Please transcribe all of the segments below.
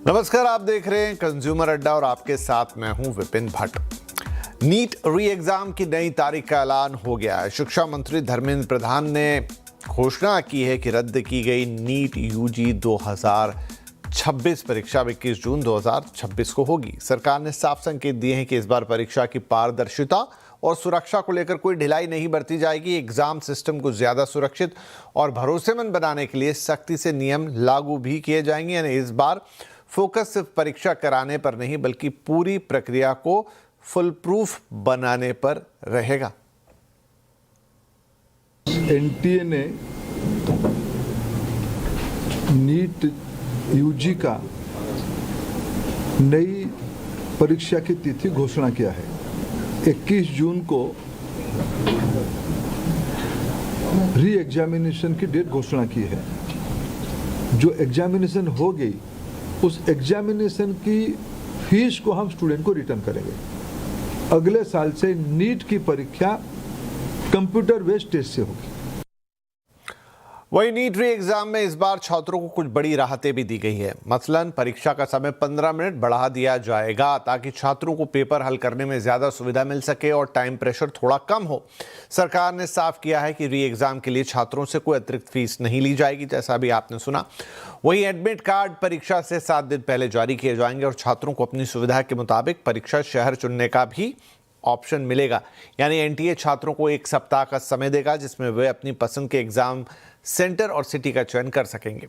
नमस्कार, आप देख रहे हैं कंज्यूमर अड्डा और आपके साथ मैं हूं Vipin Bhatt. NEET re exam की नई तारीख का ऐलान हो गया है। शिक्षा मंत्री धर्मेंद्र प्रधान ने घोषणा की है कि रद्द की गई नीट यूजी 2026 परीक्षा 21 जून 2026 को होगी। सरकार ने साफ संकेत दिए हैं कि इस बार परीक्षा की पारदर्शिता और सुरक्षा को लेकर कोई ढिलाई नहीं बरती जाएगी। एग्जाम सिस्टम को ज्यादा सुरक्षित और भरोसेमंद बनाने के लिए सख्ती से नियम लागू भी किए जाएंगे। यानी इस बार फोकस सिर्फ परीक्षा कराने पर नहीं बल्कि पूरी प्रक्रिया को फुल प्रूफ बनाने पर रहेगा। एनटीए ने नीट यूजी का नई परीक्षा की तिथि घोषणा किया है। 21 जून को री एग्जामिनेशन की डेट घोषणा की है। जो एग्जामिनेशन हो गई उस एग्जामिनेशन की फीस को हम स्टूडेंट को रिटर्न करेंगे। अगले साल से नीट की परीक्षा कंप्यूटर बेस्ड टेस्ट से होगी। वही नीट री एग्जाम में इस बार छात्रों को कुछ बड़ी राहतें भी दी गई है। मसलन परीक्षा का समय 15 मिनट बढ़ा दिया जाएगा ताकि छात्रों को पेपर हल करने में ज्यादा सुविधा मिल सके और टाइम प्रेशर थोड़ा कम हो। सरकार ने साफ किया है कि री एग्जाम के लिए छात्रों से कोई अतिरिक्त फीस नहीं ली जाएगी, जैसा भी आपने सुना। वही एडमिट कार्ड परीक्षा से 7 दिन पहले जारी किए जाएंगे और छात्रों को अपनी सुविधा के मुताबिक परीक्षा शहर चुनने का भी ऑप्शन मिलेगा। यानी एनटीए छात्रों को 1 सप्ताह का समय देगा जिसमें वे अपनी पसंद के एग्जाम सेंटर और सिटी का चयन कर सकेंगे।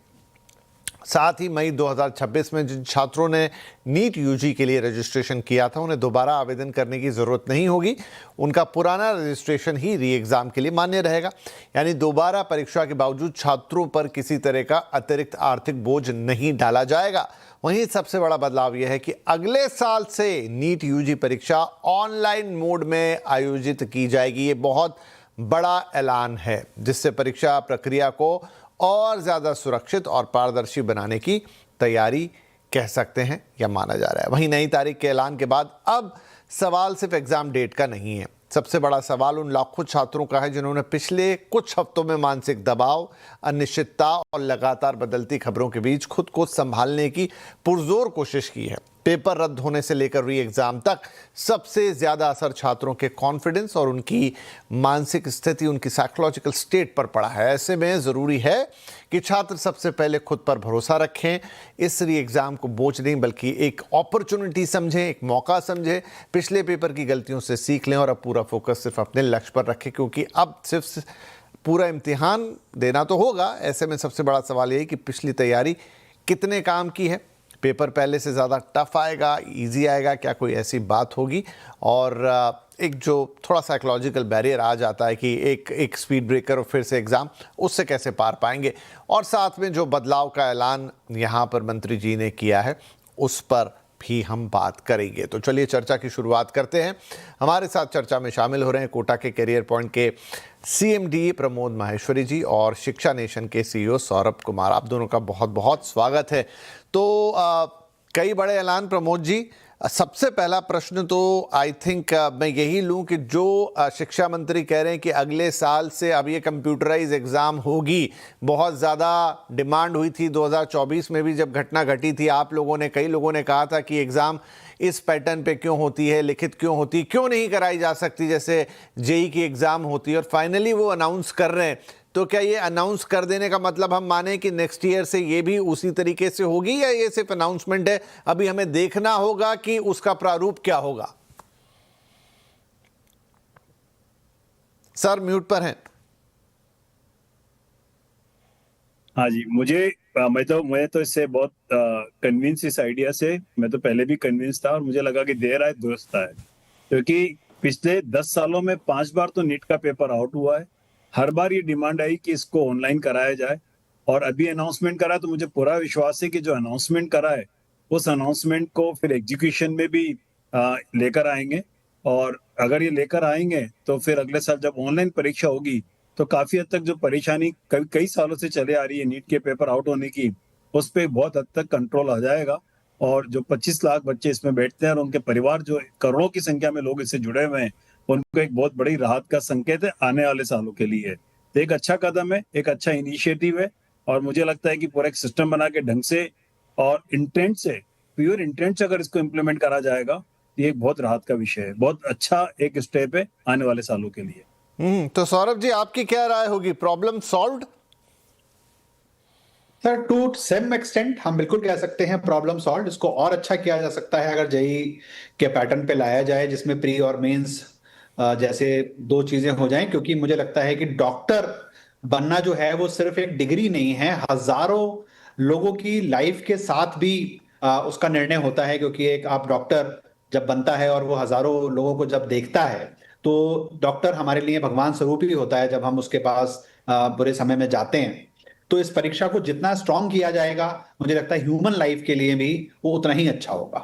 साथ ही मई 2026 में जिन छात्रों ने नीट यूजी के लिए रजिस्ट्रेशन किया था उन्हें दोबारा आवेदन करने की जरूरत नहीं होगी। उनका पुराना रजिस्ट्रेशन ही री एग्जाम के लिए मान्य रहेगा। यानी दोबारा परीक्षा के बावजूद छात्रों पर किसी तरह का अतिरिक्त आर्थिक बोझ नहीं डाला जाएगा। वहीं सबसे बड़ा बदलाव यह है कि अगले साल से नीट यूजी परीक्षा ऑनलाइन मोड में आयोजित की जाएगी। ये बहुत बड़ा ऐलान है जिससे परीक्षा प्रक्रिया को और ज्यादा सुरक्षित और पारदर्शी बनाने की तैयारी कह सकते हैं या माना जा रहा है। वहीं नई तारीख के ऐलान के बाद अब सवाल सिर्फ एग्जाम डेट का नहीं है। सबसे बड़ा सवाल उन लाखों छात्रों का है जिन्होंने पिछले कुछ हफ्तों में मानसिक दबाव, अनिश्चितता और लगातार बदलती खबरों के बीच खुद को संभालने की पुरजोर कोशिश की है। पेपर रद्द होने से लेकर री एग्जाम तक सबसे ज्यादा असर छात्रों के कॉन्फिडेंस और उनकी मानसिक स्थिति, उनकी साइकोलॉजिकल स्टेट पर पड़ा है। ऐसे में जरूरी है कि छात्र सबसे पहले खुद पर भरोसा रखें। इस री एग्जाम को बोझ नहीं बल्कि एक अपॉर्चुनिटी समझें, एक मौका समझें। पिछले पेपर की गलतियों से सीख लें और अब पूरा फोकस सिर्फ अपने लक्ष्य पर रखें, क्योंकि अब सिर्फ पूरा इम्तिहान देना तो होगा। ऐसे में सबसे बड़ा सवाल यही कि पिछली तैयारी कितने काम की है। पेपर पहले से ज़्यादा टफ आएगा, इजी आएगा, क्या कोई ऐसी बात होगी? और एक जो थोड़ा साइकोलॉजिकल बैरियर आ जाता है कि एक स्पीड ब्रेकर और फिर से एग्ज़ाम, उससे कैसे पार पाएंगे? और साथ में जो बदलाव का ऐलान यहाँ पर मंत्री जी ने किया है उस पर भी हम बात करेंगे। तो चलिए चर्चा की शुरुआत करते हैं। हमारे साथ चर्चा में शामिल हो रहे हैं कोटा के करियर पॉइंट के CMD प्रमोद माहेश्वरी जी और शिक्षा नेशन के CEO सौरभ कुमार। आप दोनों का बहुत बहुत स्वागत है। तो कई बड़े ऐलान प्रमोद जी। सबसे पहला प्रश्न तो आई थिंक मैं यही लूं कि जो शिक्षा मंत्री कह रहे हैं कि अगले साल से अब ये कंप्यूटराइज एग्ज़ाम होगी, बहुत ज़्यादा डिमांड हुई थी 2024 में भी जब घटना घटी थी। आप लोगों ने, कई लोगों ने कहा था कि एग्ज़ाम इस पैटर्न पे क्यों होती है, लिखित क्यों होती, क्यों नहीं कराई जा सकती जैसे जेई की एग्ज़ाम होती है, और फाइनली वो अनाउंस कर रहे हैं। तो क्या ये अनाउंस कर देने का मतलब हम माने कि नेक्स्ट ईयर से ये भी उसी तरीके से होगी, या ये सिर्फ अनाउंसमेंट है? अभी हमें देखना होगा कि उसका प्रारूप क्या होगा। सर म्यूट पर हैं। हाँ जी, मैं तो इससे बहुत कन्विंस, इस आइडिया से मैं तो पहले भी कन्विंस था और मुझे लगा कि देर आए दुरुस्त आए, क्योंकि पिछले 10 सालों में 5 बार तो नीट का पेपर आउट हुआ है। हर बार ये डिमांड आई कि इसको ऑनलाइन कराया जाए और अभी अनाउंसमेंट करा, तो मुझे पूरा विश्वास है कि जो अनाउंसमेंट करा है उस अनाउंसमेंट को फिर एग्जीक्यूशन में भी लेकर आएंगे। और अगर ये लेकर आएंगे तो फिर अगले साल जब ऑनलाइन परीक्षा होगी तो काफी हद तक जो परेशानी कई सालों से चले आ रही है नीट के पेपर आउट होने की, उस पर बहुत हद तक कंट्रोल आ जाएगा। और जो 25 लाख बच्चे इसमें बैठते हैं और उनके परिवार, जो करोड़ों की संख्या में लोग इससे जुड़े हुए हैं, उनको एक बहुत बड़ी राहत का संकेत है आने वाले सालों के लिए। तो एक अच्छा कदम है, एक अच्छा इनिशिएटिव है और मुझे लगता है कि पूरा एक सिस्टम बना के ढंग से और इंटेंट से प्योर इंटेंट से अगर इसको इम्प्लीमेंट करा जाएगा तो ये एक बहुत राहत का विषय है, बहुत अच्छा एक स्टेप है आने वाले सालों के लिए। तो सौरभ जी, आपकी क्या राय होगी? Problem solved? Sir, to same extent हम बिल्कुल कह सकते हैं प्रॉब्लम सॉल्व। इसको और अच्छा किया जा सकता है अगर जेई के पैटर्न पे लाया जाए, जिसमें प्री और मेंस जैसे दो चीजें हो जाएं, क्योंकि मुझे लगता है कि डॉक्टर बनना जो है वो सिर्फ एक डिग्री नहीं है, हजारों लोगों की लाइफ के साथ भी उसका निर्णय होता है। क्योंकि एक आप डॉक्टर जब बनता है और वो हजारों लोगों को जब देखता है, तो डॉक्टर हमारे लिए भगवान स्वरूप ही होता है जब हम उसके पास बुरे समय में जाते हैं। तो इस परीक्षा को जितना स्ट्रांग किया जाएगा, मुझे लगता है ह्यूमन लाइफ के लिए भी वो उतना ही अच्छा होगा।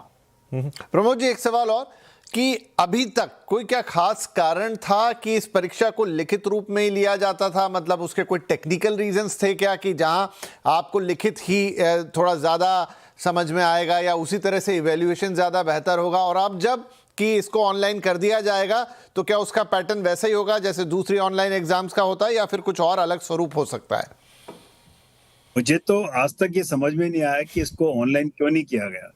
प्रमोद जी, एक सवाल और कि अभी तक कोई क्या खास कारण था कि इस परीक्षा को लिखित रूप में ही लिया जाता था? मतलब उसके कोई टेक्निकल रीजंस थे क्या कि जहां आपको लिखित ही थोड़ा ज्यादा समझ में आएगा, या उसी तरह से इवैल्यूएशन ज्यादा बेहतर होगा? और अब जब कि इसको ऑनलाइन कर दिया जाएगा तो क्या उसका पैटर्न वैसा ही होगा जैसे दूसरी ऑनलाइन एग्जाम्स का होता है, या फिर कुछ और अलग स्वरूप हो सकता है? मुझे तो आज तक ये समझ में नहीं आया कि इसको ऑनलाइन क्यों नहीं किया गया।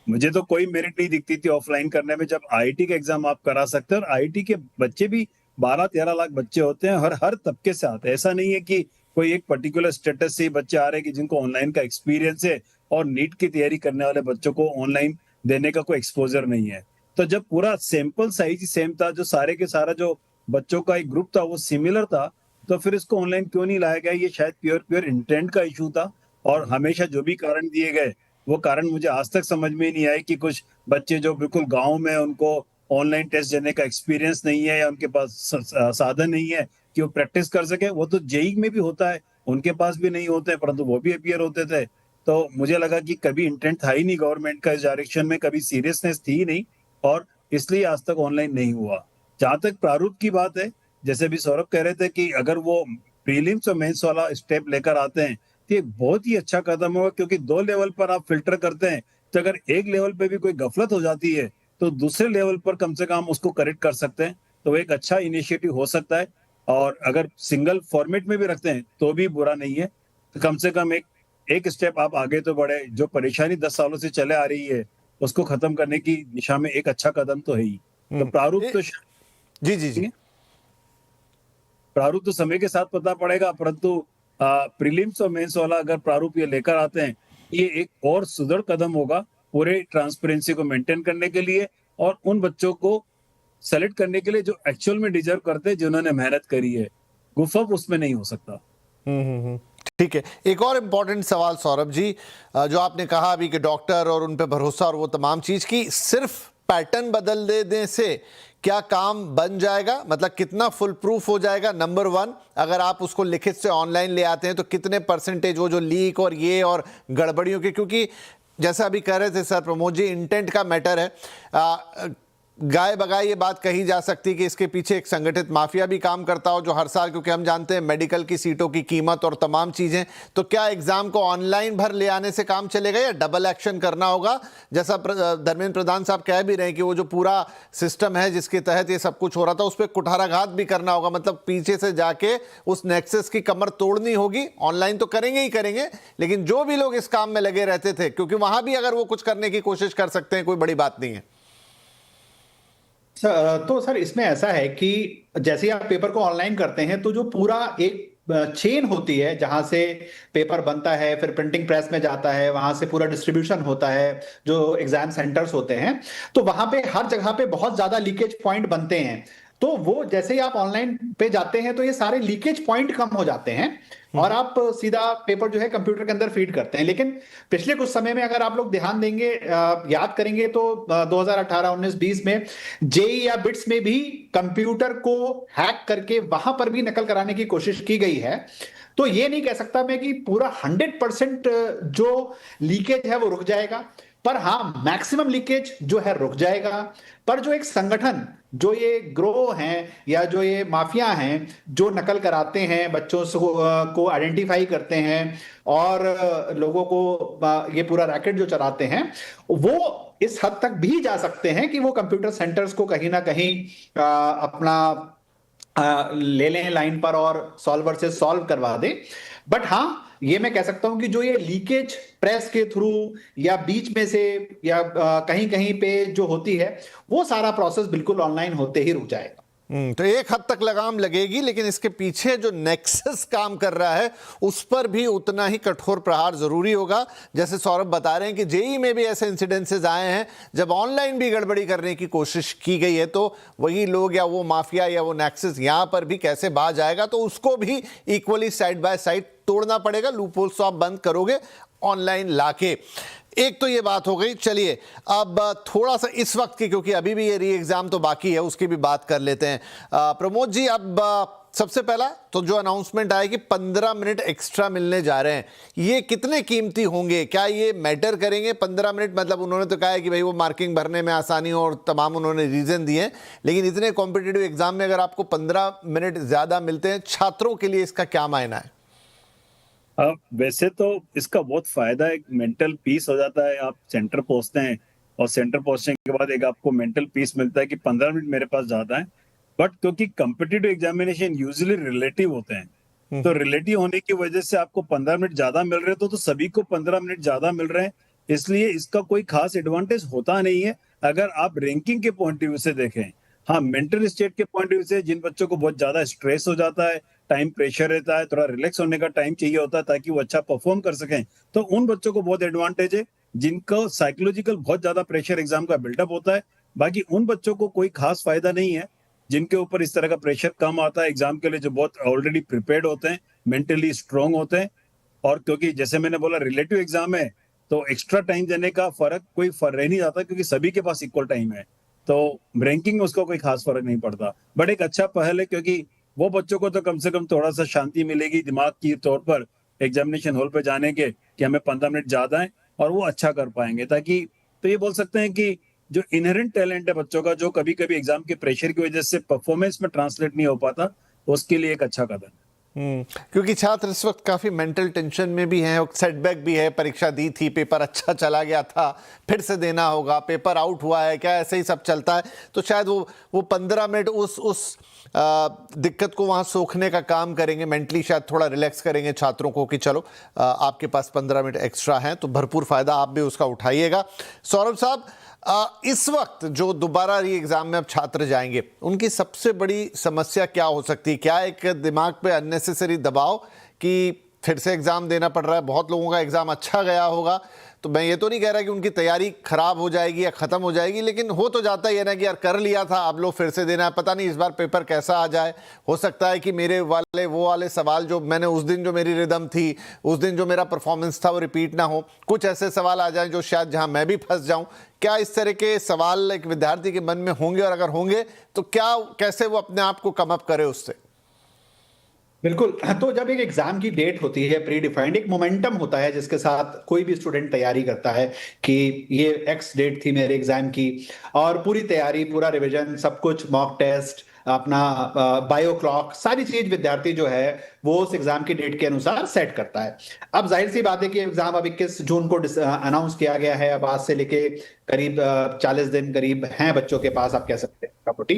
मुझे तो कोई मेरिट नहीं दिखती थी ऑफलाइन करने में, जब आईआईटी का एग्जाम आप करा सकते हैं। और आईआईटी के बच्चे भी 12-13 लाख बच्चे होते हैं, हर तबके से आते हैं। ऐसा नहीं है कि कोई एक पर्टिकुलर स्टेटस से ही बच्चे आ रहे हैं कि जिनको ऑनलाइन का एक्सपीरियंस है, और नीट की तैयारी करने वाले बच्चों को ऑनलाइन देने का कोई एक्सपोजर नहीं है। तो जब पूरा सैंपल साइज ही सेम था, जो सारे के सारा जो बच्चों का एक ग्रुप था वो सिमिलर था, तो फिर इसको ऑनलाइन क्यों नहीं लाया गया? ये शायद प्योर इंटेंट का इशू था। और हमेशा जो भी कारण दिए गए वो कारण मुझे आज तक समझ में नहीं आए कि कुछ बच्चे जो बिल्कुल गांव में, उनको ऑनलाइन टेस्ट देने का एक्सपीरियंस नहीं है, या उनके पास साधन नहीं है कि वो प्रैक्टिस कर सके। वो तो जेई में भी होता है, उनके पास भी नहीं होते, परंतु वो भी अपीयर होते थे। तो मुझे लगा कि कभी इंटेंट था ही नहीं गवर्नमेंट का इस डायरेक्शन में, कभी सीरियसनेस थी ही नहीं, और इसलिए आज तक ऑनलाइन नहीं हुआ। जहां तक प्रारूप की बात है, जैसे भी सौरभ कह रहे थे कि अगर वो प्रीलिम्स और मेंस वाला स्टेप लेकर आते हैं तो ये बहुत ही अच्छा कदम होगा, क्योंकि 2 लेवल पर आप फिल्टर करते हैं। तो अगर एक लेवल पे भी कोई गफलत हो जाती है तो दूसरे लेवल पर कम से कम उसको करेक्ट कर सकते हैं। तो वो एक अच्छा इनिशिएटिव हो सकता है, और अगर सिंगल फॉर्मेट में भी रखते हैं तो भी बुरा नहीं है। तो कम से कम एक स्टेप आप आगे तो बढ़े। जो परेशानी 10 सालों से चले आ रही है उसको खत्म करने की दिशा में एक अच्छा कदम तो है ही। तो प्रारूप तो जी प्रारूप तो समय के साथ पता पड़ेगा, परंतु प्रीलिम्स और मेंस वाला अगर प्रारूप ये लेकर आते हैं, ये एक और सुदृढ़ कदम होगा पूरे ट्रांसपेरेंसी को मेंटेन करने के लिए, और उन बच्चों को सेलेक्ट करने के लिए जो एक्चुअल में डिजर्व करते हैं, जिन्होंने मेहनत करी है। गुफअप उसमें नहीं हो सकता। ठीक है। एक और इम्पोर्टेंट सवाल सौरभ जी, जो आपने कहा अभी कि डॉक्टर और उन पे भरोसा और वो तमाम चीज की, सिर्फ पैटर्न बदल देने से क्या काम बन जाएगा? मतलब कितना फुल प्रूफ हो जाएगा? नंबर 1, अगर आप उसको लिखित से ऑनलाइन ले आते हैं तो कितने परसेंटेज वो जो लीक और ये और गड़बड़ियों के, क्योंकि जैसा अभी कह रहे थे सर प्रमोद जी, इंटेंट का मैटर है। गाय बगाए ये बात कही जा सकती कि इसके पीछे एक संगठित माफिया भी काम करता हो, जो हर साल, क्योंकि हम जानते हैं मेडिकल की सीटों की कीमत और तमाम चीजें, तो क्या एग्जाम को ऑनलाइन भर ले आने से काम चलेगा या डबल एक्शन करना होगा? जैसा धर्मेंद्र प्रधान साहब कह भी रहे हैं कि वो जो पूरा सिस्टम है जिसके तहत ये सब कुछ हो रहा था, उस पर कुठाराघात भी करना होगा। मतलब पीछे से जाके उस नेक्सस की कमर तोड़नी होगी। ऑनलाइन तो करेंगे ही करेंगे, लेकिन जो भी लोग इस काम में लगे रहते थे, क्योंकि वहां भी अगर वो कुछ करने की कोशिश कर सकते हैं, कोई बड़ी बात नहीं है। तो सर, इसमें ऐसा है कि जैसे आप पेपर को ऑनलाइन करते हैं तो जो पूरा एक चेन होती है, जहां से पेपर बनता है, फिर प्रिंटिंग प्रेस में जाता है, वहां से पूरा डिस्ट्रीब्यूशन होता है, जो एग्जाम सेंटर्स होते हैं, तो वहां पे हर जगह पे बहुत ज्यादा लीकेज पॉइंट बनते हैं। तो वो जैसे ही आप ऑनलाइन पे जाते हैं तो ये सारे लीकेज पॉइंट कम हो जाते हैं, और आप सीधा पेपर जो है कंप्यूटर के अंदर फीड करते हैं। लेकिन पिछले कुछ समय में अगर आप लोग ध्यान देंगे, याद करेंगे, तो 2018, 19, 20 में जेई या बिट्स में भी कंप्यूटर को हैक करके वहां पर भी नकल कराने की कोशिश की गई है। तो ये नहीं कह सकता मैं कि पूरा 100% जो लीकेज है वो रुक जाएगा, पर हाँ, मैक्सिमम लीकेज जो है रुक जाएगा। पर जो एक संगठन, जो ये ग्रोह हैं या जो ये माफिया हैं, जो नकल कराते हैं, बच्चों को आइडेंटिफाई करते हैं और लोगों को ये पूरा रैकेट जो चलाते हैं, वो इस हद तक भी जा सकते हैं कि वो कंप्यूटर सेंटर्स को कहीं ना कहीं अपना ले लें लाइन पर और सॉल्वर से सॉल्व करवा दें। बट हाँ, ये मैं कह सकता हूं कि जो ये लीकेज प्रेस के थ्रू या बीच में से या कहीं कहीं पे जो होती है, वो सारा प्रोसेस बिल्कुल ऑनलाइन होते ही रुक जाएगा। तो एक हद तक लगाम लगेगी, लेकिन इसके पीछे जो नेक्सस काम कर रहा है उस पर भी उतना ही कठोर प्रहार जरूरी होगा। जैसे सौरभ बता रहे हैं कि जेई में भी ऐसे इंसिडेंसेस आए हैं जब ऑनलाइन भी गड़बड़ी करने की कोशिश की गई है, तो वही लोग या वो माफिया या वो नेक्सस यहां पर भी कैसे बाज आएगा, तो उसको भी इक्वली साइड बाय साइड तोड़ना पड़ेगा। लूपहोल्स तो आप बंद करोगे ऑनलाइन लाके। एक तो ये बात हो गई। चलिए अब थोड़ा सा इस वक्त की, क्योंकि अभी भी ये री एग्जाम तो बाकी है, उसकी भी बात कर लेते हैं। प्रमोद जी, अब सबसे पहला तो जो अनाउंसमेंट आया कि 15 मिनट एक्स्ट्रा मिलने जा रहे हैं, ये कितने कीमती होंगे? क्या ये मैटर करेंगे 15 मिनट? मतलब उन्होंने तो कहा है कि भाई वो मार्किंग भरने में आसानी हो और तमाम उन्होंने रीजन दिए, लेकिन इतने कॉम्पिटिटिव एग्जाम में अगर आपको 15 मिनट ज्यादा मिलते हैं, छात्रों के लिए इसका क्या मायना है? वैसे तो इसका बहुत फायदा है, मेंटल पीस हो जाता है। आप सेंटर पहुंचते हैं और सेंटर पहुंचने के बाद एक आपको मेंटल पीस मिलता है कि 15 मिनट मेरे पास ज्यादा है। बट क्योंकि कॉम्पिटिटिव एग्जामिनेशन यूजुअली रिलेटिव होते हैं, तो रिलेटिव होने की वजह से आपको 15 मिनट ज्यादा मिल रहे हैं, तो सभी को 15 मिनट ज्यादा मिल रहे हैं, इसलिए इसका कोई खास एडवांटेज होता नहीं है अगर आप रैंकिंग के पॉइंट ऑफ व्यू से देखें। हाँ, मेंटल स्टेट के पॉइंट ऑफ व्यू से जिन बच्चों को बहुत ज्यादा स्ट्रेस हो जाता है, टाइम प्रेशर रहता है, थोड़ा रिलैक्स होने का टाइम चाहिए होता है ताकि वो अच्छा परफॉर्म कर सकें, तो उन बच्चों को बहुत एडवांटेज है जिनको साइकोलॉजिकल बहुत ज्यादा प्रेशर एग्जाम का बिल्डअप होता है। बाकी उन बच्चों को कोई खास फायदा नहीं है जिनके ऊपर इस तरह का प्रेशर कम आता है एग्जाम के लिए, जो बहुत ऑलरेडी प्रिपेयर्ड होते हैं, मेंटली स्ट्रांग होते हैं। और क्योंकि जैसे मैंने बोला रिलेटिव एग्जाम है, तो एक्स्ट्रा टाइम देने का कोई फर्क रह नहीं जाता, क्योंकि सभी के पास इक्वल टाइम है, तो रैंकिंग में उसका कोई खास फर्क नहीं पड़ता। बट एक अच्छा पहल है, क्योंकि वो बच्चों को तो कम से कम थोड़ा सा शांति मिलेगी दिमाग की तौर पर एग्जामिनेशन हॉल पे जाने के, कि हमें 15 मिनट ज्यादा है और वो अच्छा कर पाएंगे। ताकि तो ये बोल सकते हैं कि जो इनहेरेंट टैलेंट है बच्चों का, जो कभी कभी एग्जाम के प्रेशर की वजह से परफॉर्मेंस में ट्रांसलेट नहीं हो पाता, उसके लिए एक अच्छा कदम है। क्योंकि छात्र इस वक्त काफी मेंटल टेंशन में भी हैं, सेटबैक भी है, परीक्षा दी थी, पेपर अच्छा चला गया था, फिर से देना होगा, पेपर आउट हुआ है क्या, ऐसे ही सब चलता है। तो शायद वो 15 मिनट उस दिक्कत को वहां सोखने का काम करेंगे, मेंटली शायद थोड़ा रिलैक्स करेंगे छात्रों को कि चलो आपके पास 15 मिनट एक्स्ट्रा हैं, तो भरपूर फायदा आप भी उसका उठाइएगा। सौरभ साहब, इस वक्त जो दोबारा री एग्जाम में अब छात्र जाएंगे, उनकी सबसे बड़ी समस्या क्या हो सकती है? क्या एक दिमाग पे अननेसेसरी दबाव कि फिर से एग्जाम देना पड़ रहा है? बहुत लोगों का एग्जाम अच्छा गया होगा, तो मैं ये तो नहीं कह रहा कि उनकी तैयारी खराब हो जाएगी या खत्म हो जाएगी, लेकिन हो तो जाता ही है ना कि यार कर लिया था, अब लो फिर से देना है, पता नहीं इस बार पेपर कैसा आ जाए। हो सकता है कि मेरे वाले वो वाले सवाल जो मैंने उस दिन, जो मेरी रिदम थी उस दिन, जो मेरा परफॉर्मेंस था, वो रिपीट ना हो, कुछ ऐसे सवाल आ जाएं जो शायद जहां मैं भी फंस जाऊं। क्या इस तरह के सवाल एक विद्यार्थी के मन में होंगे, और अगर होंगे तो कैसे वो अपने आप को कम अप करे उससे? बिल्कुल। तो जब एक एग्जाम की डेट होती है प्री डिफाइंड, एक मोमेंटम होता है जिसके साथ कोई भी स्टूडेंट तैयारी करता है कि ये एक्स डेट थी मेरे एग्जाम की, और पूरी तैयारी, पूरा रिवीजन, सब कुछ, मॉक टेस्ट, अपना बायो क्लॉक, सारी चीज विद्यार्थी जो है वो उस एग्जाम की डेट के अनुसार सेट करता है। अब जाहिर सी बात है कि एग्जाम अब 21 जून को अनाउंस किया गया है। अब आज से लेके करीब 40 दिन करीब हैं बच्चों के पास, आप कह सकते हैं प्रॉपर्टी।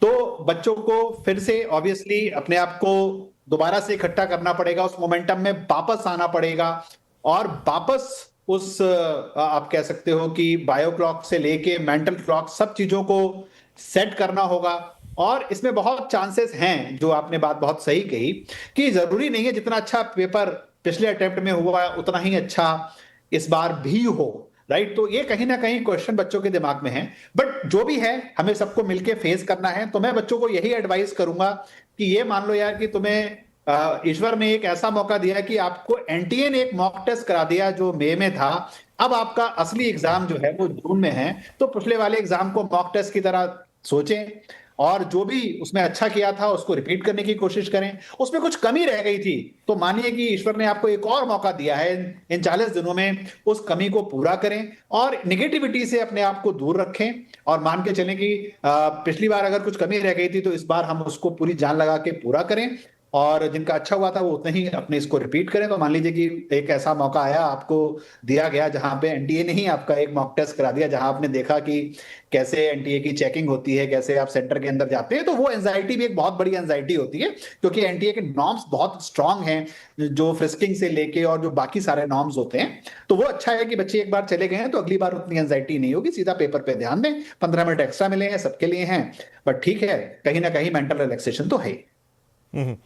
तो बच्चों को फिर से ऑब्वियसली अपने आप को दोबारा से इकट्ठा करना पड़ेगा, उस मोमेंटम में वापस आना पड़ेगा, और वापस उस आप कह सकते हो कि बायो क्लॉक से लेके मेंटल क्लॉक, सब चीजों को सेट करना होगा। और इसमें बहुत चांसेस हैं, जो आपने बात बहुत सही कही, कि जरूरी नहीं है जितना अच्छा पेपर पिछले अटेम्प्ट में हुआ उतना ही अच्छा इस बार भी हो, राइट। तो ये कहीं ना कहीं क्वेश्चन बच्चों के दिमाग में है, बट जो भी है हमें सबको मिलके फेस करना है। तो मैं बच्चों को यही एडवाइस करूंगा कि ये मान लो यार कि तुम्हें ईश्वर ने एक ऐसा मौका दिया कि आपको एनटीए ने एक मॉक टेस्ट करा दिया जो मई में था, अब आपका असली एग्जाम जो है वो जून में है। तो पिछले वाले एग्जाम को मॉक टेस्ट की तरह सोचें, और जो भी उसमें अच्छा किया था उसको रिपीट करने की कोशिश करें। उसमें कुछ कमी रह गई थी तो मानिए कि ईश्वर ने आपको एक और मौका दिया है, इन 40 दिनों में उस कमी को पूरा करें, और निगेटिविटी से अपने आप को दूर रखें, और मान के चलें कि पिछली बार अगर कुछ कमी रह गई थी तो इस बार हम उसको पूरी जान लगा के पूरा करें। और जिनका अच्छा हुआ था वो उतने ही अपने इसको रिपीट करें। तो मान लीजिए कि एक ऐसा मौका आया, आपको दिया गया जहां पे एनटीए ने ही आपका एक मॉक टेस्ट करा दिया, जहां आपने देखा कि कैसे एनटीए की चेकिंग होती है, कैसे आप सेंटर के अंदर जाते हैं, तो वो एंजाइटी भी एक बहुत बड़ी एंजाइटी होती है, क्योंकि एनटीए के नॉर्म्स बहुत स्ट्रांग हैं, जो फ्रिस्किंग से लेके और जो बाकी सारे नॉर्म्स होते हैं। तो वो अच्छा है कि बच्चे एक बार चले गए हैं तो अगली बार उतनी एंजाइटी नहीं होगी, सीधा पेपर पे ध्यान दें। 15 मिनट एक्स्ट्रा मिले हैं, सबके लिए हैं, बट ठीक है, कहीं ना कहीं मेंटल रिलैक्सेशन तो है ही।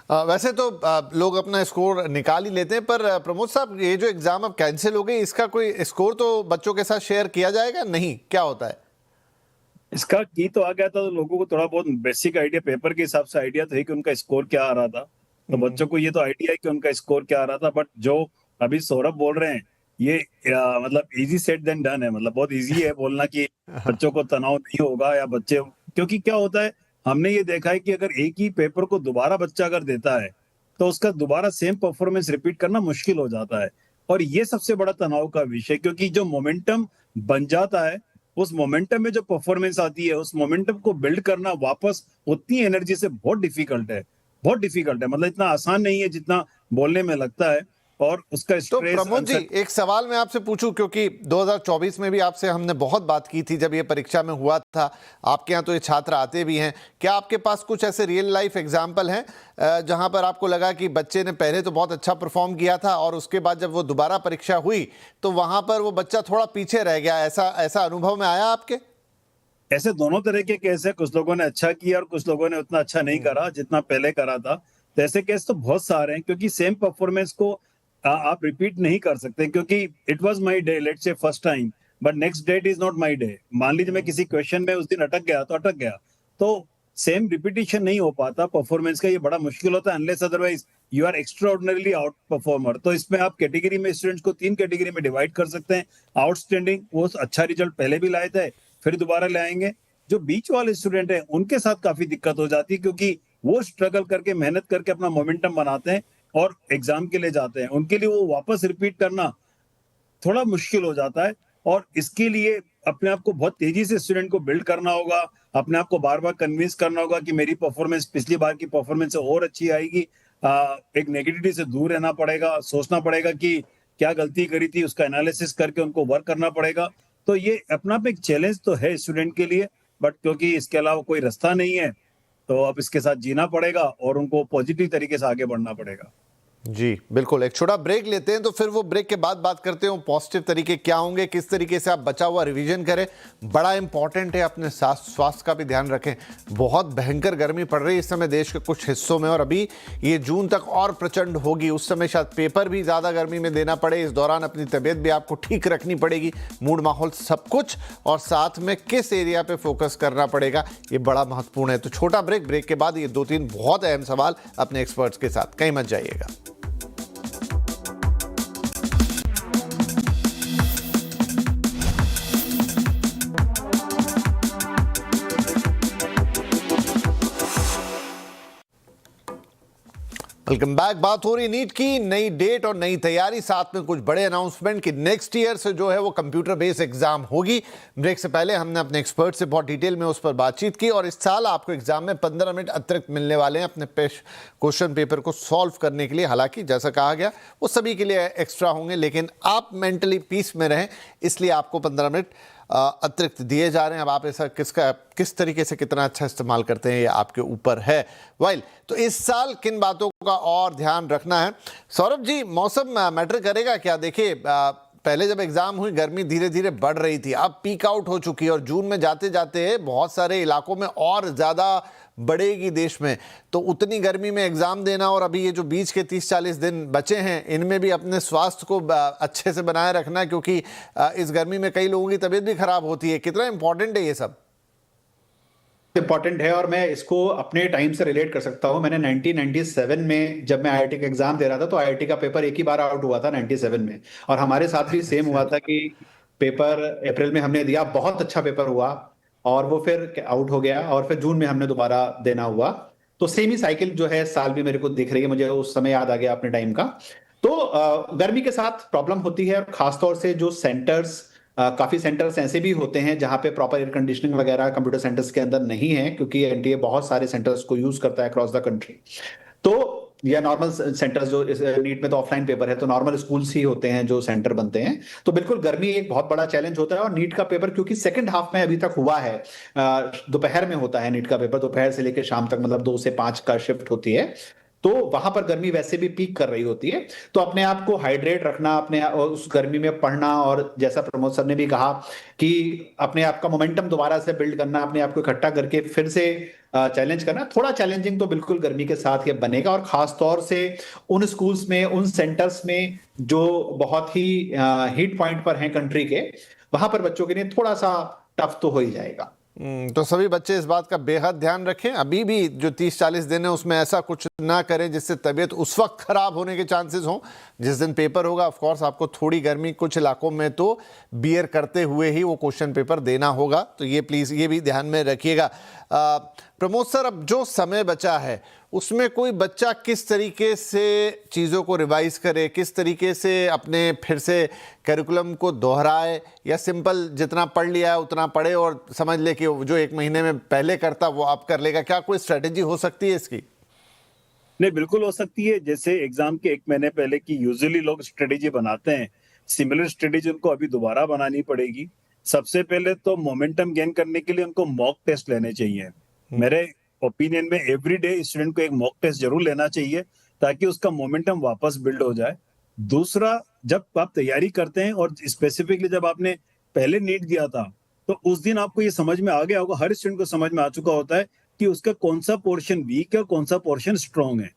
वैसे तो लोग अपना स्कोर निकाल ही लेते हैं, पर प्रमोद साहब, ये जो एग्जाम अब कैंसिल हो गई, इसका कोई स्कोर तो बच्चों के साथ शेयर किया जाएगा? नहीं, क्या होता है? इसका की तो आ गया था, तो लोगों को थोड़ा बहुत बेसिक आइडिया, पेपर के हिसाब से आइडिया था कि उनका स्कोर क्या आ रहा था। तो बच्चों को ये तो आइडिया है कि उनका स्कोर क्या आ रहा था, बट जो अभी सौरभ बोल रहे हैं, ये मतलब इजी सेट देन डन है। मतलब बहुत इजी है बोलना कि बच्चों को तनाव नहीं होगा, या बच्चे, क्योंकि क्या होता है, हमने ये देखा है कि अगर एक ही पेपर को दोबारा बच्चा अगर देता है तो उसका दोबारा सेम परफॉर्मेंस रिपीट करना मुश्किल हो जाता है। और ये सबसे बड़ा तनाव का विषय, क्योंकि जो मोमेंटम बन जाता है, उस मोमेंटम में जो परफॉर्मेंस आती है, उस मोमेंटम को बिल्ड करना वापस उतनी एनर्जी से बहुत डिफिकल्ट है, बहुत डिफिकल्ट है। मतलब इतना आसान नहीं है जितना बोलने में लगता है। और उसका तो स्ट्रेस, प्रमोद जी, एक सवाल मैं आपसे पूछूं, क्योंकि 2024 में भी आपसे हमने बहुत बात की थी जब ये परीक्षा में हुआ था। आपके यहाँ तो ये छात्र आते भी हैं, क्या आपके पास कुछ ऐसे रियल लाइफ एग्जाम्पल हैं जहां पर आपको लगा कि बच्चे ने पहले तो बहुत अच्छा परफॉर्म किया था और उसके बाद जब वो दोबारा परीक्षा हुई तो वहां पर वो बच्चा थोड़ा पीछे रह गया? ऐसा अनुभव में आया आपके? ऐसे दोनों तरह के केस है, कुछ लोगों ने अच्छा किया और कुछ लोगों ने उतना अच्छा नहीं करा जितना पहले करा था। तो ऐसे केस तो बहुत सारे हैं, क्योंकि सेम परफॉर्मेंस को आप रिपीट नहीं कर सकते, क्योंकि it was my day, let's say first time, but next day it is not my day. मान लीजिए मैं किसी क्वेश्चन में उस दिन अटक गया तो अटक गया, तो सेम रिपीटिशन नहीं हो पाता परफॉर्मेंस का। ये बड़ा मुश्किल होता है, unless otherwise you are extraordinarily outperformer. तो इसमें आप कैटेगरी में स्टूडेंट्स को 3 कैटेगरी में डिवाइड कर सकते हैं। आउटस्टैंडिंग, वो अच्छा रिजल्ट पहले भी लाए थे, फिर दोबारा लाएंगे। जो बीच वाले स्टूडेंट हैं उनके साथ काफी दिक्कत हो जाती है, क्योंकि वो स्ट्रगल करके, मेहनत करके अपना मोमेंटम बनाते हैं और एग्जाम के लिए जाते हैं। उनके लिए वो वापस रिपीट करना थोड़ा मुश्किल हो जाता है। और इसके लिए अपने आप को बहुत तेजी से स्टूडेंट को बिल्ड करना होगा, अपने आप को बार बार कन्विंस करना होगा कि मेरी परफॉर्मेंस पिछली बार की परफॉर्मेंस से और अच्छी आएगी। एक नेगेटिविटी से दूर रहना पड़ेगा, सोचना पड़ेगा कि क्या गलती करी थी, उसका एनालिसिस करके उनको वर्क करना पड़ेगा। तो ये अपना आप एक चैलेंज तो है स्टूडेंट के लिए, बट क्योंकि इसके अलावा कोई रास्ता नहीं है, तो अब इसके साथ जीना पड़ेगा और उनको पॉजिटिव तरीके से आगे बढ़ना पड़ेगा। जी बिल्कुल, एक छोटा ब्रेक लेते हैं, तो फिर वो ब्रेक के बाद बात करते हैं पॉजिटिव तरीके क्या होंगे, किस तरीके से आप बचा हुआ रिवीजन करें। बड़ा इंपॉर्टेंट है, अपने स्वास्थ्य का भी ध्यान रखें। बहुत भयंकर गर्मी पड़ रही है इस समय देश के कुछ हिस्सों में, और अभी ये जून तक और प्रचंड होगी। उस समय शायद पेपर भी ज़्यादा गर्मी में देना पड़े। इस दौरान अपनी तबीयत भी आपको ठीक रखनी पड़ेगी, मूड माहौल सब कुछ, और साथ में किस एरिया पे फोकस करना पड़ेगा, ये बड़ा महत्वपूर्ण है। तो छोटा ब्रेक, ब्रेक के बाद ये 2-3 बहुत अहम सवाल अपने एक्सपर्ट्स के साथ, कहीं मत जाइएगा। Welcome back. बात हो रही नीट की, नई डेट और नई तैयारी, साथ में कुछ बड़े अनाउंसमेंट कि नेक्स्ट ईयर से जो है वो कंप्यूटर बेस्ड एग्जाम होगी। ब्रेक से पहले हमने अपने एक्सपर्ट से बहुत डिटेल में उस पर बातचीत की, और इस साल आपको एग्जाम में 15 मिनट अतिरिक्त मिलने वाले हैं अपने क्वेश्चन पेपर को सॉल्व करने के लिए। हालांकि जैसा कहा गया वो सभी के लिए एक्स्ट्रा होंगे, लेकिन आप मेंटली पीस में रहें इसलिए आपको 15 मिनट अतिरिक्त दिए जा रहे हैं। अब आप ऐसा किस तरीके से कितना अच्छा इस्तेमाल करते हैं ये आपके ऊपर है। तो इस साल किन बातों का और ध्यान रखना है? सौरभ जी, मौसम मैटर करेगा क्या? देखिए, पहले जब एग्जाम हुई गर्मी धीरे धीरे बढ़ रही थी, अब पीक आउट हो चुकी है, और जून में जाते जाते बहुत सारे इलाकों में और ज़्यादा बढ़ेगी देश में। तो उतनी गर्मी में एग्जाम देना, और अभी ये जो बीच के 30-40 दिन बचे हैं, इनमें भी अपने स्वास्थ्य को अच्छे से बनाए रखना है, क्योंकि इस गर्मी में कई लोगों की तबीयत भी खराब होती है। कितना इंपॉर्टेंट है ये सब? इंपॉर्टेंट है, और मैं इसको अपने टाइम से रिलेट कर सकता हूं। मैंने 1997 में जब मैं आईआईटी का एग्जाम दे रहा था, तो आईआईटी का पेपर एक ही बार आउट हुआ था 97 में, और हमारे साथ भी सेम हुआ था कि पेपर अप्रैल में हमने दिया, बहुत अच्छा पेपर हुआ, और वो फिर आउट हो गया, और फिर जून में हमने दोबारा देना हुआ। तो सेम ही साइकिल जो है साल भी मेरे को दिख रही है। मुझे उस समय याद आ गया अपने टाइम का। तो गर्मी के साथ प्रॉब्लम होती है, और खासतौर से जो सेंटर्स, काफी सेंटर्स ऐसे भी होते हैं जहां पे प्रॉपर एयर कंडीशनिंग वगैरह कंप्यूटर सेंटर्स के अंदर नहीं है, क्योंकि एनटीए बहुत सारे सेंटर्स को यूज करता है अक्रॉस द कंट्री। तो या नॉर्मल सेंटर्स, जो नीट में तो ऑफलाइन पेपर है, तो नॉर्मल स्कूल्स ही होते हैं जो सेंटर बनते हैं। तो बिल्कुल गर्मी एक बहुत बड़ा चैलेंज होता है। और नीट का पेपर क्योंकि सेकंड हाफ में अभी तक हुआ है, दोपहर में होता है नीट का पेपर, दोपहर से लेकर शाम तक, मतलब 2 से 5 का शिफ्ट होती है, तो वहां पर गर्मी वैसे भी पीक कर रही होती है। तो अपने आप को हाइड्रेट रखना, अपने उस गर्मी में पढ़ना, और जैसा प्रमोद सर ने भी कहा कि अपने आप का मोमेंटम दोबारा से बिल्ड करना, अपने आप को इकट्ठा करके फिर से चैलेंज करना, थोड़ा चैलेंजिंग तो बिल्कुल गर्मी के साथ ये बनेगा। और खास तौर से उन स्कूल्स में, उन सेंटर्स में जो बहुत ही हीट पॉइंट पर हैं कंट्री के, वहां पर बच्चों के लिए थोड़ा सा टफ तो हो ही जाएगा। तो सभी बच्चे इस बात का बेहद ध्यान रखें, अभी भी जो 30-40 दिन है उसमें ऐसा कुछ ना करें जिससे तबीयत उस वक्त खराब होने के चांसेस हों जिस दिन पेपर होगा। ऑफ कोर्स आपको थोड़ी गर्मी कुछ इलाकों में तो बियर करते हुए ही वो क्वेश्चन पेपर देना होगा, तो ये प्लीज़ ये भी ध्यान में रखिएगा। प्रमोद सर, अब जो समय बचा है उसमें कोई बच्चा किस तरीके से चीज़ों को रिवाइज करे, किस तरीके से अपने फिर से करिकुलम को दोहराए, या सिंपल जितना पढ़ लिया है उतना पढ़े और समझ ले कि जो 1 महीने में पहले करता वो अब कर लेगा? क्या कोई स्ट्रेटेजी हो सकती है इसकी? नहीं, बिल्कुल हो सकती है। जैसे एग्जाम के 1 महीने पहले की यूजुअली लोग स्ट्रेटेजी बनाते हैं, सिमिलर स्ट्रेटेजी उनको अभी दोबारा बनानी पड़ेगी। सबसे पहले तो मोमेंटम गेन करने के लिए उनको मॉक टेस्ट लेने चाहिए। मेरे ओपिनियन में एवरी डे स्टूडेंट को एक मॉक टेस्ट जरूर लेना चाहिए ताकि उसका मोमेंटम वापस बिल्ड हो जाए। दूसरा, जब आप तैयारी करते हैं और स्पेसिफिकली जब आपने पहले नीट दिया था, तो उस दिन आपको ये समझ में आ गया होगा, हर स्टूडेंट को समझ में आ चुका होता है कि उसका कौन सा पोर्शन वीक है और कौन सा पोर्शन स्ट्रॉन्ग है।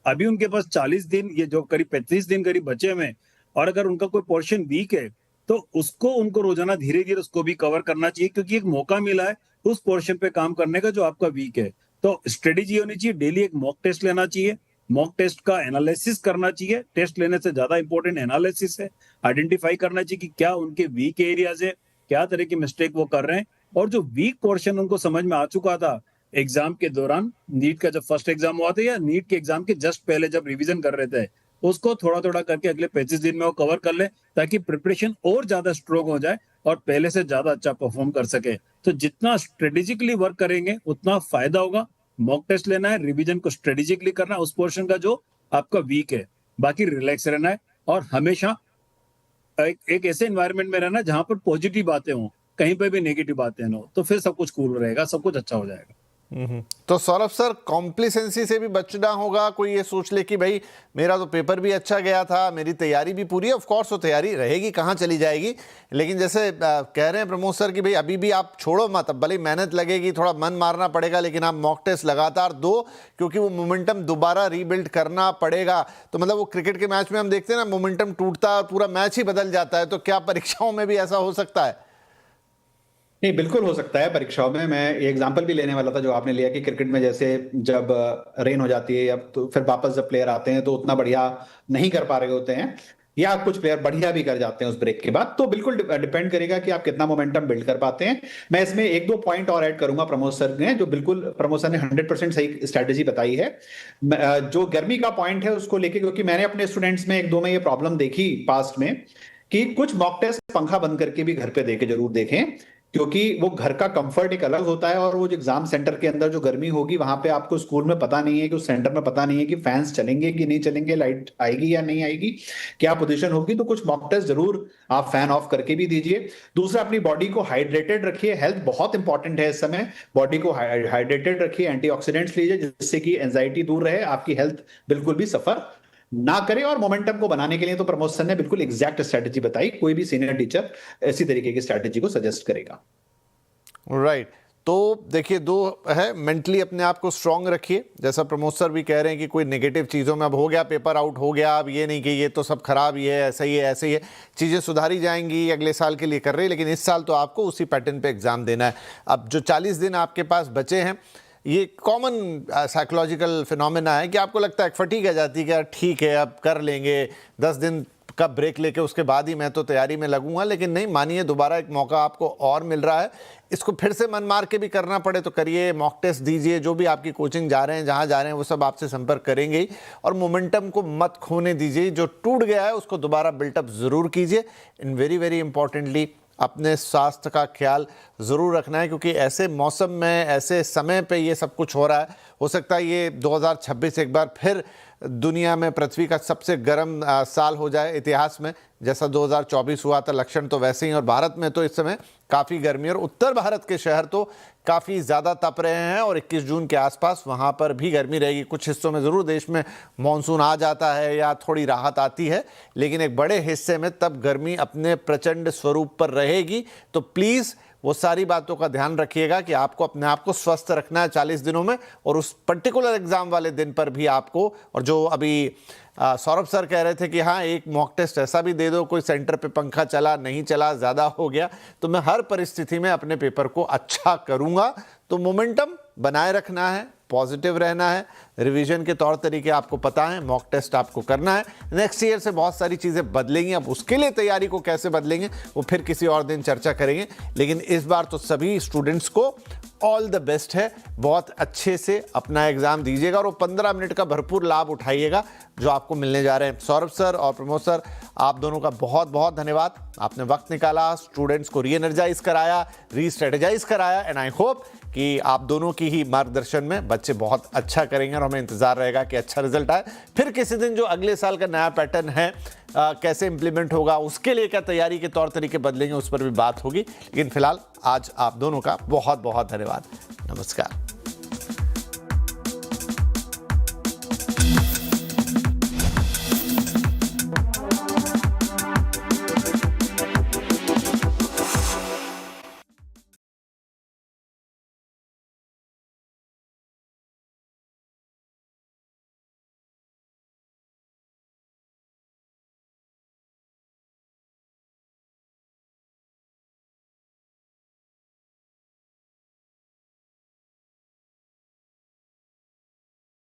अभी उनके पास 40 दिन, ये जो करीब 35 दिन करीब बचे हुए हैं, और अगर उनका कोई पोर्शन वीक है तो उसको उनको रोजाना धीरे धीरे उसको भी कवर करना चाहिए, क्योंकि एक मौका मिला है उस पोर्शन पे काम करने का जो आपका वीक है। तो स्ट्रेटेजी होनी चाहिए, डेली एक मॉक टेस्ट लेना चाहिए, मॉक टेस्ट का एनालिसिस करना चाहिए। टेस्ट लेने से ज्यादा इंपॉर्टेंट एनालिसिस है, आइडेंटिफाई करना चाहिए कि क्या उनके वीक एरियाज है, क्या तरह की मिस्टेक वो कर रहे हैं, और जो वीक पोर्शन उनको समझ में आ चुका था एग्जाम के दौरान, नीट का जब फर्स्ट एग्जाम हुआ था या नीट के एग्जाम के जस्ट पहले जब रिवीजन कर रहे थे, उसको थोड़ा थोड़ा करके अगले 25 दिन में वो कवर कर ले, ताकि प्रिपरेशन और ज्यादा स्ट्रॉन्ग हो जाए और पहले से ज्यादा अच्छा परफॉर्म कर सके। तो जितना स्ट्रेटेजिकली वर्क करेंगे उतना फायदा होगा। मॉक टेस्ट लेना है, रिवीजन को स्ट्रेटेजिकली करना है उस पोर्शन का जो आपका वीक है, बाकी रिलैक्स रहना है और हमेशा एक ऐसे एनवायरनमेंट में रहना जहां पर पॉजिटिव बातें हों, कहीं पे भी नेगेटिव बातें ना हो, तो फिर सब कुछ कूल रहेगा, सब कुछ अच्छा हो जाएगा। तो सौरभ सर, कॉम्प्लिसेंसी से भी बचना होगा। कोई ये सोच ले कि भाई मेरा तो पेपर भी अच्छा गया था, मेरी तैयारी भी पूरी है, ऑफ कोर्स वो तैयारी रहेगी, कहाँ चली जाएगी, लेकिन जैसे कह रहे हैं प्रमोद सर कि भाई अभी भी आप छोड़ो मत, अब भले मेहनत लगेगी, थोड़ा मन मारना पड़ेगा, लेकिन आप मॉक टेस्ट लगातार दो, क्योंकि वो मोमेंटम दोबारा रीबिल्ड करना पड़ेगा। तो मतलब वो क्रिकेट के मैच में हम देखते हैं ना, मोमेंटम टूटता है और पूरा मैच ही बदल जाता है, तो क्या परीक्षाओं में भी ऐसा हो सकता है? नहीं, बिल्कुल हो सकता है परीक्षाओं में। मैं ये एग्जांपल भी लेने वाला था जो आपने लिया कि क्रिकेट में जैसे जब रेन हो जाती है या तो फिर वापस जब प्लेयर आते हैं तो उतना बढ़िया नहीं कर पा रहे होते हैं, या कुछ प्लेयर बढ़िया भी कर जाते हैं उस ब्रेक के बाद। तो बिल्कुल डिपेंड करेगा कि आप कितना मोमेंटम बिल्ड कर पाते हैं। मैं इसमें 1-2 पॉइंट और ऐड करूंगा प्रमोद सर ने, जो बिल्कुल प्रमोद सर ने 100% सही स्ट्रैटेजी बताई है। जो गर्मी का पॉइंट है उसको लेके, क्योंकि मैंने अपने स्टूडेंट्स में 1-2 में ये प्रॉब्लम देखी पास्ट में कि कुछ मॉक टेस्ट पंखा बंद करके भी घर पे देके जरूर देखें, क्योंकि वो घर का कंफर्ट एक अलग होता है और वो जो एग्जाम सेंटर के अंदर जो गर्मी होगी वहां पे आपको स्कूल में पता नहीं है कि उस सेंटर में पता नहीं है कि फैंस चलेंगे कि नहीं चलेंगे, लाइट आएगी या नहीं आएगी, क्या पोजीशन होगी। तो कुछ मॉक टेस्ट जरूर आप फैन ऑफ करके भी दीजिए। दूसरा, अपनी बॉडी को हाइड्रेटेड रखिए, हेल्थ बहुत इंपॉर्टेंट है इस समय, बॉडी को हाइड्रेटेड रखिए, एंटीऑक्सीडेंट्स लीजिए जिससे कि एंजाइटी दूर रहे, आपकी हेल्थ बिल्कुल भी सफर ना करे। और मोमेंटम को बनाने के लिए तो प्रमोद सर ने बिल्कुल एग्जैक्ट स्ट्रेटेजी बताई, कोई भी सीनियर टीचर ऐसी तरीके की स्ट्रेटेजी को सजेस्ट करेगा। राइट तो देखिए, 2 है, मेंटली अपने आप को स्ट्रांग रखिए, जैसा प्रमोद सर भी कह रहे हैं कि कोई नेगेटिव चीज़ों में अब हो गया, पेपर आउट हो गया, अब ये नहीं कि ये तो सब खराब ही है, ऐसा ही है, ऐसे ही है, चीज़ें सुधारी जाएंगी, अगले साल के लिए कर रहे हैं, लेकिन इस साल तो आपको उसी पैटर्न पे एग्ज़ाम देना है। अब जो 40 दिन आपके पास बचे हैं, ये कॉमन साइकोलॉजिकल फिनोमेना है कि आपको लगता है फटीग आ जाती है कि यार ठीक है अब कर लेंगे, 10 दिन का ब्रेक लेके उसके बाद ही मैं तो तैयारी में लगूंगा। लेकिन नहीं, मानिए दोबारा एक मौका आपको और मिल रहा है, इसको फिर से मन मार के भी करना पड़े तो करिए, मॉक टेस्ट दीजिए, जो भी आपकी कोचिंग जा रहे हैं, जहाँ जा रहे हैं वो सब आपसे संपर्क करेंगे ही, और मोमेंटम को मत खोने दीजिए, जो टूट गया है उसको दोबारा बिल्टअप ज़रूर कीजिए। इन वेरी वेरी इंपॉर्टेंटली अपने स्वास्थ्य का ख्याल ज़रूर रखना है, क्योंकि ऐसे मौसम में, ऐसे समय पे ये सब कुछ हो रहा है, हो सकता है ये 2026 एक बार फिर दुनिया में पृथ्वी का सबसे गर्म साल हो जाए इतिहास में, जैसा 2024 हुआ था। लक्षण तो वैसे ही, और भारत में तो इस समय काफ़ी गर्मी, और उत्तर भारत के शहर तो काफ़ी ज़्यादा तप रहे हैं, और 21 जून के आसपास वहाँ पर भी गर्मी रहेगी। कुछ हिस्सों में ज़रूर देश में मानसून आ जाता है या थोड़ी राहत आती है, लेकिन एक बड़े हिस्से में तब गर्मी अपने प्रचंड स्वरूप पर रहेगी। तो प्लीज़ वो सारी बातों का ध्यान रखिएगा कि आपको अपने आप को स्वस्थ रखना है 40 दिनों में, और उस पर्टिकुलर एग्जाम वाले दिन पर भी आपको, और जो अभी सौरभ सर कह रहे थे कि हाँ एक मॉक टेस्ट ऐसा भी दे दो, कोई सेंटर पे पंखा चला नहीं चला, ज़्यादा हो गया, तो मैं हर परिस्थिति में अपने पेपर को अच्छा करूँगा। तो मोमेंटम बनाए रखना है, पॉजिटिव रहना है, रिवीजन के तौर तरीके आपको पता है, मॉक टेस्ट आपको करना है। नेक्स्ट ईयर से बहुत सारी चीज़ें बदलेंगी, अब उसके लिए तैयारी को कैसे बदलेंगे वो फिर किसी और दिन चर्चा करेंगे, लेकिन इस बार तो सभी स्टूडेंट्स को ऑल द बेस्ट है। बहुत अच्छे से अपना एग्जाम दीजिएगा और वो 15 मिनट का भरपूर लाभ उठाइएगा जो आपको मिलने जा रहे हैं। सौरभ सर और प्रमोद सर, आप दोनों का बहुत बहुत धन्यवाद। आपने वक्त निकाला, स्टूडेंट्स को री एनर्जाइज कराया, री स्ट्रेटेजाइज कराया, एंड आई होप कि आप दोनों की ही मार्गदर्शन में बच्चे बहुत अच्छा करेंगे, और हमें इंतजार रहेगा कि अच्छा रिजल्ट आए। फिर किसी दिन जो अगले साल का नया पैटर्न है कैसे इंप्लीमेंट होगा, उसके लिए क्या तैयारी के तौर तरीके बदलेंगे, उस पर भी बात होगी। लेकिन फिलहाल आज आप दोनों का बहुत बहुत धन्यवाद। नमस्कार।